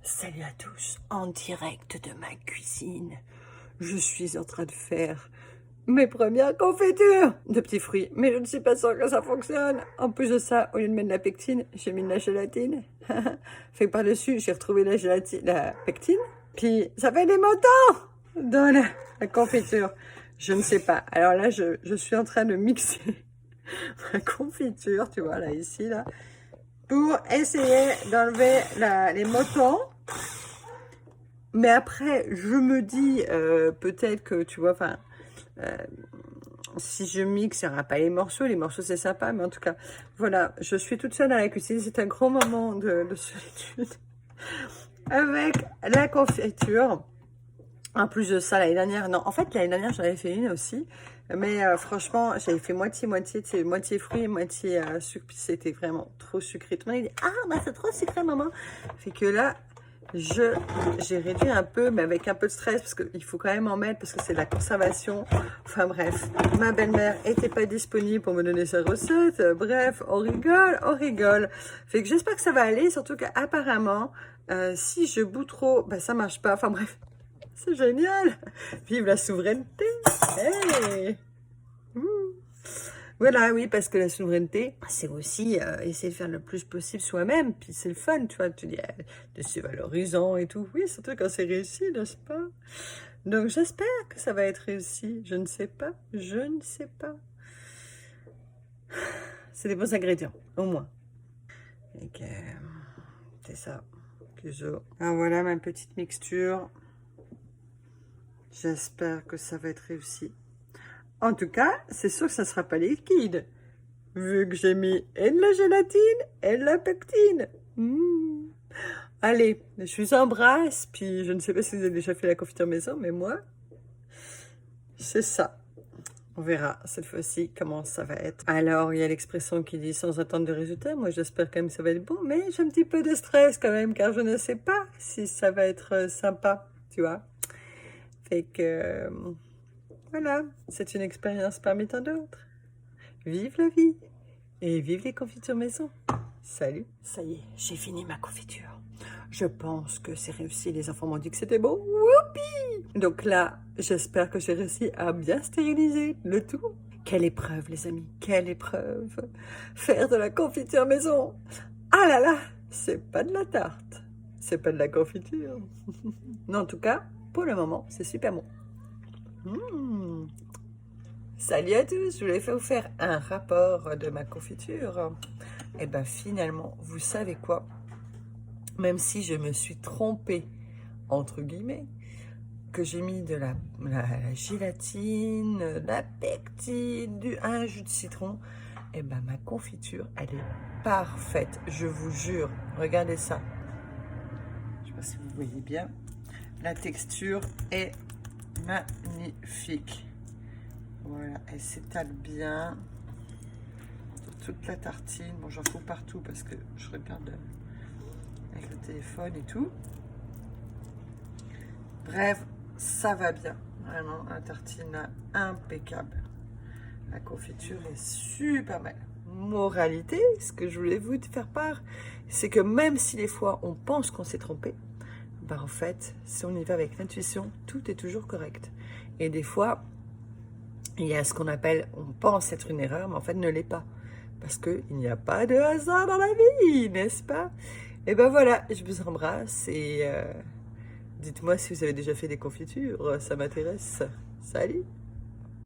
Salut à tous, en direct de ma cuisine. Je suis en train de faire mes premières confitures de petits fruits, mais je ne suis pas sûre que ça fonctionne. En plus de ça, au lieu de mettre de la pectine, j'ai mis de la gélatine. Fait par-dessus, j'ai retrouvé la gélatine, la pectine. Puis ça fait des montants dans la confiture. Je ne sais pas. Alors là, je suis en train de mixer ma confiture, tu vois, là, ici, là, pour essayer d'enlever les motons. Mais après, je me dis, peut-être que, tu vois, enfin, si je mixe, il n'y aura pas les morceaux c'est sympa, mais en tout cas, voilà, je suis toute seule dans la cuisine, c'est un grand moment de solitude avec la confiture. En plus de ça, l'année dernière, non, en fait, l'année dernière, j'en avais fait une aussi, mais franchement, j'avais fait moitié-moitié, tu sais, moitié fruits, moitié sucre, puis c'était vraiment trop sucré. Tout le monde dit, ah, bah c'est trop sucré, maman. Fait que là, j'ai réduit un peu, mais avec un peu de stress, parce qu'il faut quand même en mettre, parce que c'est de la conservation. Enfin bref, ma belle-mère était pas disponible pour me donner sa recette. Bref, on rigole, on rigole. Fait que j'espère que ça va aller, surtout qu'apparemment, si je bout trop, bah ça marche pas. Enfin bref, c'est génial. Vive la souveraineté. Hey. Voilà, oui, parce que la souveraineté, c'est aussi essayer de faire le plus possible soi-même. Puis c'est le fun, tu vois, tu dis, c'est valorisant et tout. Oui, surtout quand c'est réussi, n'est-ce pas? Donc j'espère que ça va être réussi. Je ne sais pas, je ne sais pas. C'est des bons ingrédients, au moins. Et que, c'est ça. Ah, voilà ma petite mixture. J'espère que ça va être réussi. En tout cas, c'est sûr que ça ne sera pas liquide. Vu que j'ai mis et de la gélatine et de la pectine. Allez, je vous embrasse. Puis je ne sais pas si vous avez déjà fait la confiture maison, mais moi, c'est ça. On verra cette fois-ci comment ça va être. Alors, il y a l'expression qui dit sans attendre de résultat. Moi, j'espère quand même que ça va être bon, mais j'ai un petit peu de stress quand même, car je ne sais pas si ça va être sympa, tu vois. Fait que, voilà, c'est une expérience parmi tant d'autres. Vive la vie et vive les confitures maison. Salut. Ça y est, j'ai fini ma confiture. Je pense que c'est réussi. Les enfants m'ont dit que c'était beau. Whoopi! Donc là, j'espère que j'ai réussi à bien stériliser le tout. Quelle épreuve, les amis. Quelle épreuve. Faire de la confiture maison. Ah là là, c'est pas de la tarte. C'est pas de la confiture. Non, en tout cas, pour le moment, c'est super bon. Salut à tous, je voulais vous faire un rapport de ma confiture. Et bien finalement, vous savez quoi? Même si je me suis trompée, entre guillemets, que j'ai mis de la gélatine, de la pectine, un jus de citron, et ben ma confiture, elle est parfaite, je vous jure. Regardez ça. Je ne sais pas si vous voyez bien. La texture est magnifique. Voilà, elle s'étale bien sur toute la tartine. Bon, j'en fous partout parce que je regarde avec le téléphone et tout. Bref, ça va bien. Vraiment, la tartine là, impeccable. La confiture est super belle. Moralité, ce que je voulais vous faire part, c'est que même si des fois on pense qu'on s'est trompé, ben en fait, si on y va avec l'intuition, tout est toujours correct. Et des fois, il y a ce qu'on appelle, on pense être une erreur, mais en fait ne l'est pas. Parce qu'il n'y a pas de hasard dans la vie, n'est-ce pas? Et ben voilà, je vous embrasse et dites-moi si vous avez déjà fait des confitures, ça m'intéresse. Salut!